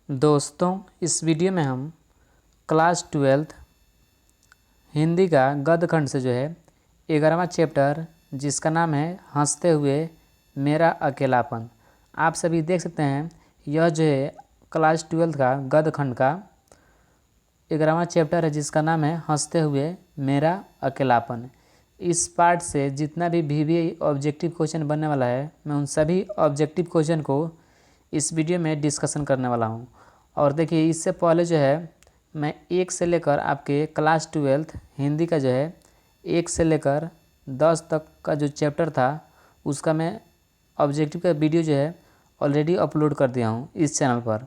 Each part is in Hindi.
दोस्तों, इस वीडियो में हम क्लास 12 हिंदी का गद्य खंड से जो है 11वां चैप्टर जिसका नाम है हंसते हुए मेरा अकेलापन। आप सभी देख सकते हैं यह जो है क्लास 12 का गद्य खंड का 11वां चैप्टर है जिसका नाम है हंसते हुए मेरा अकेलापन। इस पार्ट से जितना भी VBA ऑब्जेक्टिव क्वेश्चन बनने वाला है मैं उन सभी ऑब्जेक्टिव क्वेश्चन को इस वीडियो में डिस्कशन करने वाला हूं। और देखिए, इससे पहले जो है मैं 1 से लेकर आपके क्लास 12 हिंदी का जो है 1 से लेकर 10 तक का जो चैप्टर था उसका मैं ऑब्जेक्टिव का वीडियो जो है ऑलरेडी अपलोड कर दिया हूं इस चैनल पर।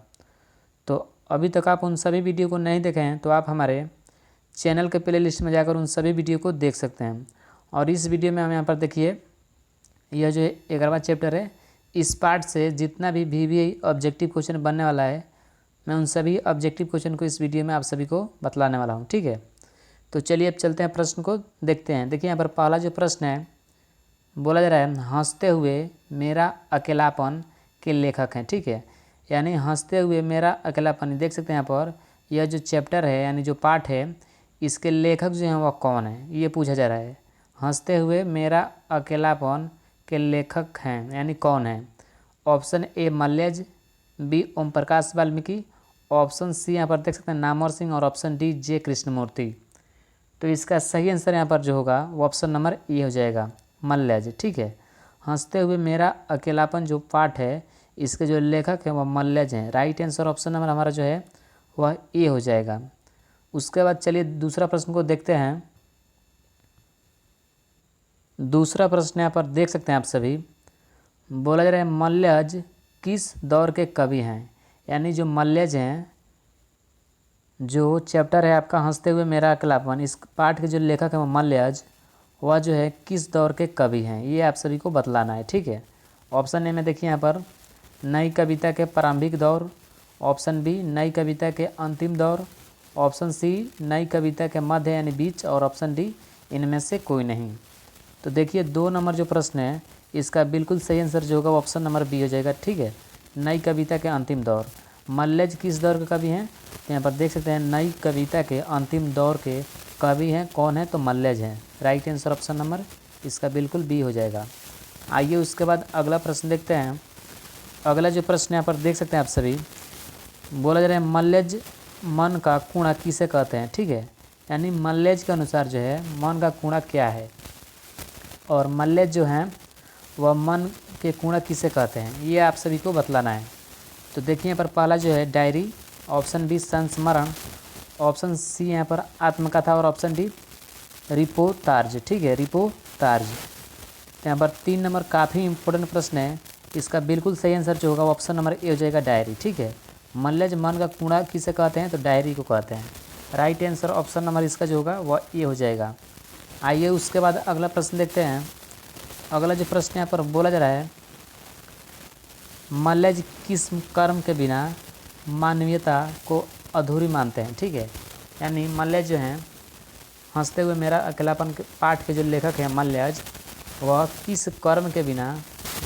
तो अभी तक आप उन सभी वीडियो को नहीं देखे हैं तो आप हमारे चैनल के प्ले लिस्ट में जाकर उन सभी वीडियो को देख सकते हैं। और इस वीडियो में हम यहाँ पर देखिए यह जो 11वां चैप्टर है, इस पार्ट से जितना भी VBA ऑब्जेक्टिव क्वेश्चन बनने वाला है मैं उन सभी ऑब्जेक्टिव क्वेश्चन को इस वीडियो में आप सभी को बतलाने वाला हूँ। ठीक है, तो चलिए अब चलते हैं, प्रश्न को देखते हैं। देखिए यहाँ पर पहला जो प्रश्न है बोला जा रहा है हंसते हुए मेरा अकेलापन के लेखक हैं। ठीक है, यानी हंसते हुए मेरा अकेलापन, देख सकते हैं यहाँ पर यह जो चैप्टर है यानी जो पाठ है इसके लेखक जो हैं वह कौन है ये पूछा जा रहा है। हंसते हुए मेरा अकेलापन के लेखक हैं यानी कौन है। Option A Malayaj, B Om Prakash Valmiki, option C यहाँ पर देख सकते हैं नामवर सिंह और ऑप्शन डी जे कृष्णमूर्ति। तो इसका सही आंसर यहाँ पर जो होगा वो ऑप्शन नंबर ए हो जाएगा, मल्यज। ठीक है, हंसते हुए मेरा अकेलापन जो पाठ है इसके जो लेखक हैं वह मल्यज हैं। राइट आंसर ऑप्शन नंबर हमारा जो है वह ए हो जाएगा। उसके बाद चलिए दूसरा प्रश्न को देखते हैं। दूसरा प्रश्न यहाँ पर देख सकते हैं आप सभी, बोला जा रहा है मल्यज किस दौर के कवि हैं। यानी जो मल्यज हैं, जो चैप्टर है आपका हंसते हुए मेरा अकेलापन, इस पाठ के जो लेखक हैं वो मल्यज, वह जो है किस दौर के कवि हैं ये आप सभी को बतलाना है। ठीक है, ऑप्शन ए में देखिए यहाँ पर नई कविता के प्रारंभिक दौर, ऑप्शन बी नई कविता के अंतिम दौर, ऑप्शन सी नई कविता के मध्य यानी बीच, और ऑप्शन डी इनमें से कोई नहीं। तो देखिए 2 नंबर जो प्रश्न है इसका बिल्कुल सही आंसर जो होगा वो ऑप्शन नंबर बी हो जाएगा। ठीक है, नई कविता के अंतिम दौर। मल्यज किस दौर के कवि हैं, तो यहाँ पर देख सकते हैं नई कविता के अंतिम दौर के कवि हैं, कौन है तो मल्यज हैं। राइट आंसर ऑप्शन नंबर इसका बिल्कुल बी हो जाएगा। आइए उसके बाद अगला प्रश्न देखते हैं। अगला जो प्रश्न यहाँ पर देख सकते हैं आप सभी, बोला जा रहा है मल्यज मन का कूड़ा किसे कहते हैं। ठीक है, यानी मल्यज के अनुसार जो है मन का कूड़ा क्या है और मल्यज जो हैं वह मन के कूड़ा किसे कहते हैं ये आप सभी को बतलाना है। तो देखिए यहाँ पर पहला जो है डायरी, ऑप्शन बी संस्मरण, ऑप्शन सी यहाँ पर आत्मकथा और ऑप्शन डी रिपोर्तार्ज। ठीक है, रिपोर्तार्ज। तो यहाँ पर 3 नंबर काफ़ी इंपॉर्टेंट प्रश्न है, इसका बिल्कुल सही आंसर जो होगा वो ऑप्शन नंबर ए हो जाएगा, डायरी। ठीक है, मल्यज मन का कूड़ा किसे कहते हैं तो डायरी को कहते हैं। राइट आंसर ऑप्शन नंबर इसका जो होगा वह ए हो जाएगा। आइए उसके बाद अगला प्रश्न देखते हैं। अगला जो प्रश्न यहाँ पर बोला जा रहा है मल्यज किस कर्म के बिना मानवीयता को अधूरी मानते हैं। ठीक है, यानी मल्यज जो हैं हंसते हुए मेरा अकेलापन के पाठ के जो लेखक हैं मल्यज, वह किस कर्म के बिना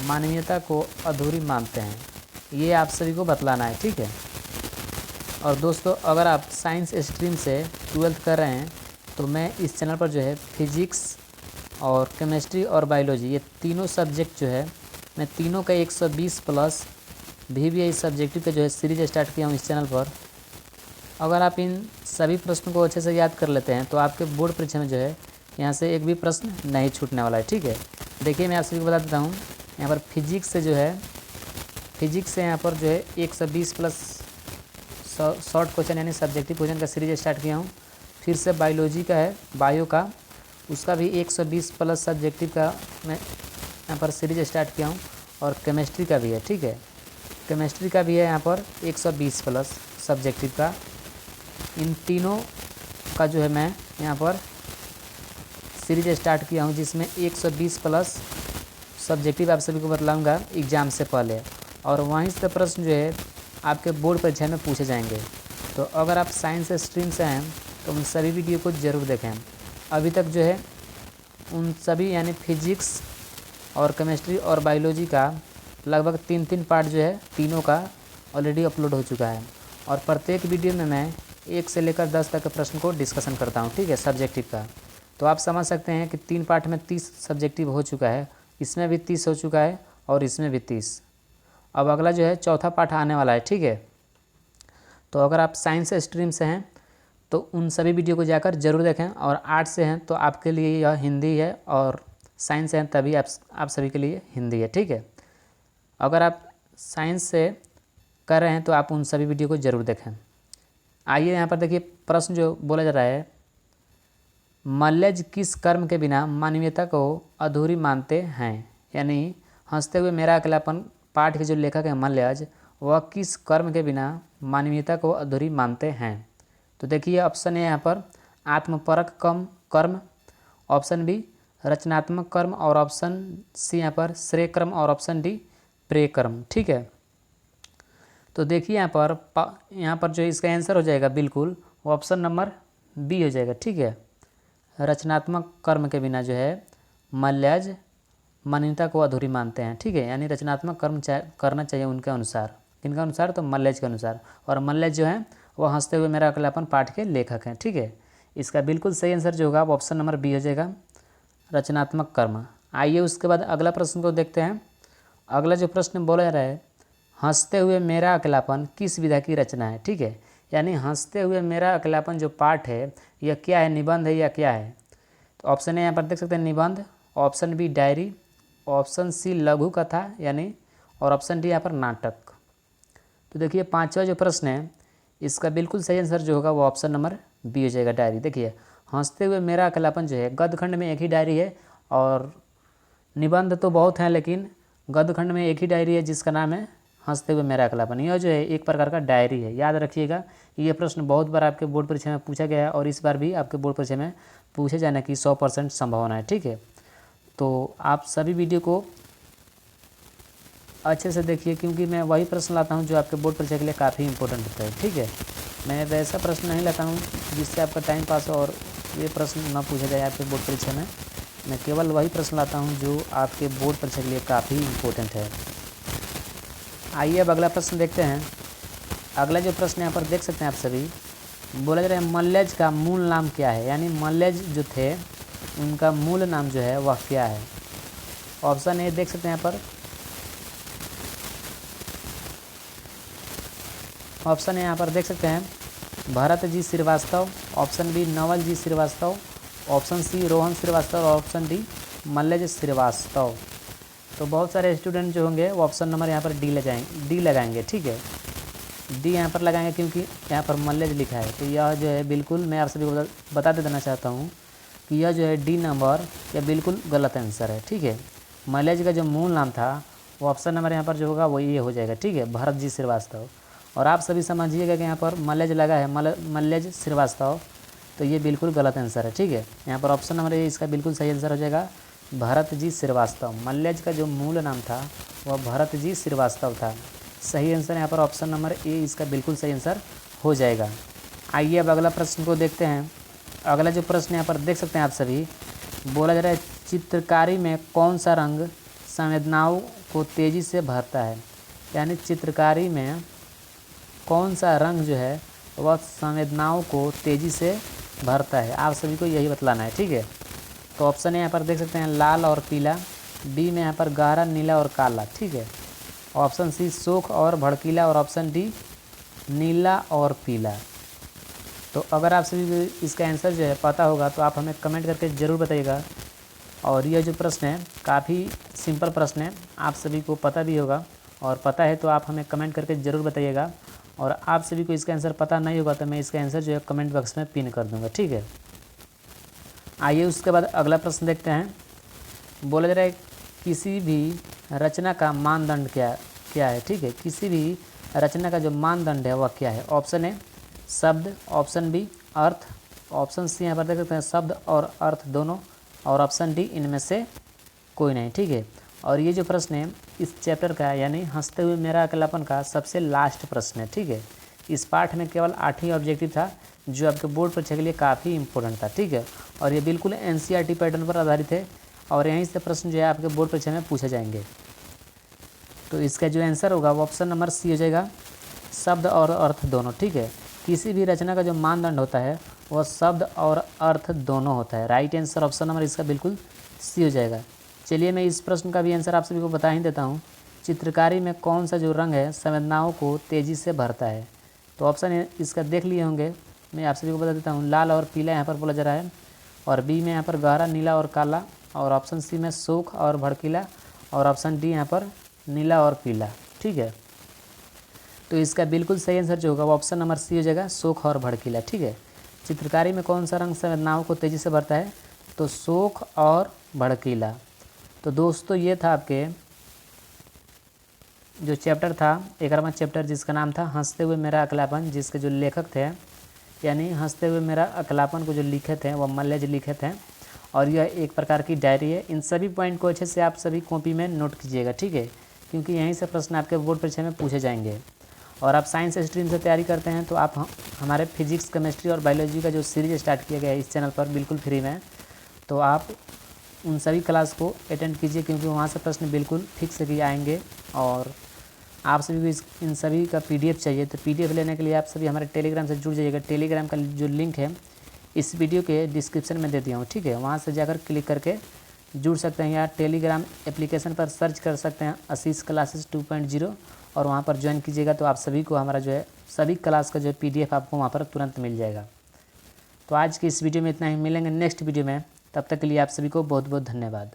मानवीयता को अधूरी मानते हैं ये आप सभी को बतलाना है। ठीक है, और दोस्तों अगर आप साइंस स्ट्रीम से 12th कर रहे हैं तो मैं इस चैनल पर जो है फिजिक्स और केमिस्ट्री और बायोलॉजी ये तीनों सब्जेक्ट जो है मैं तीनों का 120 प्लस VBA सब्जेक्टिव का जो है सीरीज स्टार्ट किया हूँ इस चैनल पर। अगर आप इन सभी प्रश्नों को अच्छे से याद कर लेते हैं तो आपके बोर्ड परीक्षा में जो है यहाँ से एक भी प्रश्न नहीं छूटने वाला है। ठीक है, देखिए मैं आप सभी को बता देता हूँ, यहाँ पर फिजिक्स से जो है फिजिक्स से यहाँ पर जो है 120 प्लस शॉर्ट क्वेश्चन यानी सब्जेक्टिव क्वेश्चन का सीरीज स्टार्ट किया हूँ। फिर से बायोलॉजी का है, बायो का, उसका भी 120 प्लस सब्जेक्टिव का मैं यहाँ पर सीरीज स्टार्ट किया हूँ। और केमिस्ट्री का भी है। ठीक है, केमिस्ट्री का भी है यहाँ पर 120 प्लस सब्जेक्टिव का। इन तीनों का जो है मैं यहाँ पर सीरीज स्टार्ट किया हूँ जिसमें 120 प्लस सब्जेक्टिव आप सभी को बतलाऊँगा एग्ज़ाम से पहले, और वहीं से प्रश्न जो है आपके बोर्ड परीक्षा में पूछे जाएंगे। तो अगर आप साइंस स्ट्रीम से हैं तो उन सभी वीडियो को ज़रूर देखें। अभी तक जो है उन सभी यानी फिजिक्स और केमिस्ट्री और बायोलॉजी का लगभग 3 पार्ट जो है तीनों का ऑलरेडी अपलोड हो चुका है। और प्रत्येक वीडियो में मैं 1 से लेकर 10 तक के प्रश्न को डिस्कशन करता हूँ, ठीक है, सब्जेक्टिव का। तो आप समझ सकते हैं कि 3 पार्ट में 30 सब्जेक्टिव हो चुका है, इसमें भी 30 हो चुका है और इसमें भी 30। अब अगला जो है चौथा पार्ट आने वाला है, ठीक है। तो अगर आप साइंस स्ट्रीम से हैं तो उन सभी वीडियो को जाकर ज़रूर देखें, और आर्ट्स से हैं तो आपके लिए यह हिंदी है, और साइंस से हैं तभी आप सभी के लिए हिंदी है, ठीक है। अगर आप साइंस से कर रहे हैं तो आप उन सभी वीडियो को ज़रूर देखें। आइए यहाँ पर देखिए प्रश्न जो बोला जा रहा है, मल्लज किस कर्म के बिना मानवीयता को अधूरी मानते हैं। यानी हंसते हुए मेरा अकेलापन पाठ के जो लेखक हैं मल्लज, वह किस कर्म के बिना मानवीयता को अधूरी मानते हैं। तो देखिए ऑप्शन ए यहाँ पर आत्मपरक कर्म, ऑप्शन बी रचनात्मक कर्म, और ऑप्शन सी यहाँ पर श्रेय कर्म, और ऑप्शन डी प्रेय कर्म, ठीक है। तो देखिए यहाँ पर जो इसका आंसर हो जाएगा बिल्कुल वो ऑप्शन नंबर बी हो जाएगा, ठीक है। रचनात्मक कर्म के बिना जो है मल्लज मान्यता को अधूरी मानते हैं, ठीक है। यानी रचनात्मक कर्म करना चाहिए उनके अनुसार। किनके अनुसार? तो मल्लज के अनुसार। और मल्लज जो हैं वह हंसते हुए मेरा अकेलापन पाठ के लेखक हैं, ठीक है। इसका बिल्कुल सही आंसर जो होगा वो ऑप्शन नंबर बी हो जाएगा, रचनात्मक कर्म। आइए उसके बाद अगला प्रश्न को देखते हैं। अगला जो प्रश्न बोला जा रहा है, हंसते हुए मेरा अकेलापन किस विधा की रचना है, ठीक है। यानी हंसते हुए मेरा अकेलापन जो पाठ है यह क्या है, निबंध है या क्या है। तो ऑप्शन ए यहाँ पर देख सकते हैं निबंध, option B diary, option C लघु कथा यानी, और ऑप्शन डी यहाँ पर नाटक। तो देखिए पांचवा जो प्रश्न है इसका बिल्कुल सही आंसर जो होगा वो ऑप्शन नंबर बी हो जाएगा, डायरी। देखिए हंसते हुए मेरा अकेलापन जो है गद्यखंड में एक ही डायरी है, और निबंध तो बहुत हैं लेकिन गद्यखंड में एक ही डायरी है जिसका नाम है हंसते हुए मेरा अकेलापन। यह जो है एक प्रकार का डायरी है, याद रखिएगा। ये प्रश्न बहुत बार आपके बोर्ड परीक्षा में पूछा गया है, और इस बार भी आपके बोर्ड परीक्षा में पूछे जाने की 100% संभावना है, ठीक है। तो आप सभी वीडियो को अच्छे से देखिए, क्योंकि मैं वही प्रश्न लाता हूं जो आपके बोर्ड परीक्षा के लिए काफ़ी इंपॉर्टेंट होता है, ठीक है। मैं वैसा प्रश्न नहीं लाता हूं जिससे आपका टाइम पास और ये प्रश्न ना पूछा जाए आपके बोर्ड परीक्षा में। मैं केवल वही प्रश्न लाता हूं जो आपके बोर्ड परीक्षा के लिए काफ़ी इंपॉर्टेंट है। आइए अब अगला प्रश्न देखते हैं। अगला जो प्रश्न यहाँ पर देख सकते हैं आप सभी, बोला जा रहा है मल्लज का मूल नाम क्या है। यानी मल्लज जो थे उनका मूल नाम जो है वह क्या है। ऑप्शन ए देख सकते हैं यहाँ पर, ऑप्शन ए यहाँ पर देख सकते हैं भरत जी श्रीवास्तव, ऑप्शन बी नवल जी श्रीवास्तव, ऑप्शन सी रोहन श्रीवास्तव, और ऑप्शन डी मल्लज श्रीवास्तव। तो बहुत सारे स्टूडेंट जो होंगे वो ऑप्शन नंबर यहाँ पर डी लगाएंगे, ठीक है। डी यहाँ पर लगाएंगे क्योंकि यहाँ पर मल्लज लिखा है। तो यह जो है बिल्कुल मैं आप सभी को बता देना चाहता हूँ कि यह जो है डी नंबर यह बिल्कुल गलत आंसर है, ठीक है। मल्लज का जो मूल नाम था वो ऑप्शन नंबर यहाँ पर जो होगा वो ये हो जाएगा, ठीक है, भरत जी श्रीवास्तव। और आप सभी समझिएगा कि यहाँ पर मल्लज लगा है, मल्लज श्रीवास्तव, तो ये बिल्कुल गलत आंसर है, ठीक है। यहाँ पर ऑप्शन नंबर ए इसका बिल्कुल सही आंसर हो जाएगा, भरत जी श्रीवास्तव। मल्लज का जो मूल नाम था वह भरत जी श्रीवास्तव था। सही आंसर यहाँ पर ऑप्शन नंबर ए इसका बिल्कुल सही आंसर हो जाएगा। आइए अब अगला प्रश्न को देखते हैं। अगला जो प्रश्न यहाँ पर देख सकते हैं आप सभी, बोला जा रहा है चित्रकारी में कौन सा रंग संवेदनाओं को तेज़ी से भरता है। यानी चित्रकारी में कौन सा रंग जो है वह संवेदनाओं को तेज़ी से भरता है, आप सभी को यही बतलाना है, ठीक है। तो ऑप्शन ए यहाँ पर देख सकते हैं लाल और पीला, बी में यहाँ पर गहरा नीला और काला, ठीक है, ऑप्शन सी शोक और भड़कीला, और ऑप्शन डी नीला और पीला। तो अगर आप सभी को इसका आंसर जो है पता होगा तो आप हमें कमेंट करके ज़रूर बताइएगा। और यह जो प्रश्न है काफ़ी सिंपल प्रश्न है, आप सभी को पता भी होगा, और पता है तो आप हमें कमेंट करके ज़रूर बताइएगा। और आप सभी को इसका आंसर पता नहीं होगा तो मैं इसका आंसर जो है कमेंट बॉक्स में पिन कर दूँगा, ठीक है। आइए उसके बाद अगला प्रश्न देखते हैं। बोला जा रहा है किसी भी रचना का मानदंड क्या है, ठीक है। किसी भी रचना का जो मानदंड है वह क्या है। ऑप्शन ए शब्द, ऑप्शन बी अर्थ, ऑप्शन सी यहाँ पर देख सकते हैं शब्द और अर्थ दोनों, और ऑप्शन डी इनमें से कोई नहीं, ठीक है। और ये जो प्रश्न है इस चैप्टर का यानी हंसते हुए मेरा अकेलापन का सबसे लास्ट प्रश्न है, ठीक है। इस पाठ में केवल 8 ही ऑब्जेक्टिव था जो आपके बोर्ड परीक्षा के लिए काफ़ी इंपॉर्टेंट था, ठीक है। और ये बिल्कुल एनसीईआरटी पैटर्न पर आधारित है, और यहीं से प्रश्न जो है आपके बोर्ड परीक्षा में पूछे जाएंगे। तो इसका जो आंसर होगा वो ऑप्शन नंबर सी हो जाएगा, शब्द और अर्थ दोनों। ठीक है, किसी भी रचना का जो मानदंड होता है वह शब्द और अर्थ दोनों होता है। राइट आंसर ऑप्शन नंबर इसका बिल्कुल सी हो जाएगा। चलिए मैं इस प्रश्न का भी आंसर आप सभी को बता ही देता हूँ। चित्रकारी में कौन सा जो रंग है संवेदनाओं को तेज़ी से भरता है? तो ऑप्शन इसका देख लिए होंगे, मैं आप सभी को बता देता हूँ। लाल और पीला यहाँ पर बोला जा रहा है, और बी में यहाँ पर गहरा नीला और काला, और ऑप्शन सी में सूख और भड़कीला, और ऑप्शन डी यहाँ पर नीला और पीला। ठीक है, तो इसका बिल्कुल सही आंसर जो होगा वो ऑप्शन नंबर सी हो जाएगा, सूख और भड़कीला। ठीक है, चित्रकारी में कौन सा रंग संवेदनाओं को तेज़ी से भरता है? तो सूख और भड़कीला। तो दोस्तों ये था आपके जो चैप्टर था 11वां चैप्टर, जिसका नाम था हंसते हुए मेरा अकलापन, जिसके जो लेखक थे यानी हंसते हुए मेरा अकलापन को जो लिखे थे वो मल्ल जी लिखे थे, और यह एक प्रकार की डायरी है। इन सभी पॉइंट को अच्छे से आप सभी कॉपी में नोट कीजिएगा। ठीक है, क्योंकि यहीं से प्रश्न आपके बोर्ड परीक्षा में पूछे जाएंगे। और आप साइंस स्ट्रीम से तैयारी करते हैं तो आप हमारे फिजिक्स, केमिस्ट्री और बायोलॉजी का जो सीरीज स्टार्ट किया गया है इस चैनल पर बिल्कुल फ्री में, तो आप उन सभी क्लास को अटेंड कीजिए, क्योंकि वहाँ से प्रश्न बिल्कुल फिक्स ही आएंगे। और आप सभी को इन सभी का PDF चाहिए, तो PDF लेने के लिए आप सभी हमारे टेलीग्राम से जुड़ जाइएगा। टेलीग्राम का जो लिंक है इस वीडियो के डिस्क्रिप्शन में दे दिया हूँ। ठीक है, वहाँ से जाकर क्लिक करके जुड़ सकते हैं, या टेलीग्राम एप्लीकेशन पर सर्च कर सकते हैं आशीष क्लासेस 2.0, और वहाँ पर ज्वाइन कीजिएगा। तो आप सभी को हमारा जो है सभी क्लास का जो है PDF आपको वहाँ पर तुरंत मिल जाएगा। तो आज की इस वीडियो में इतना ही, मिलेंगे नेक्स्ट वीडियो में। तब तक के लिए आप सभी को बहुत बहुत धन्यवाद।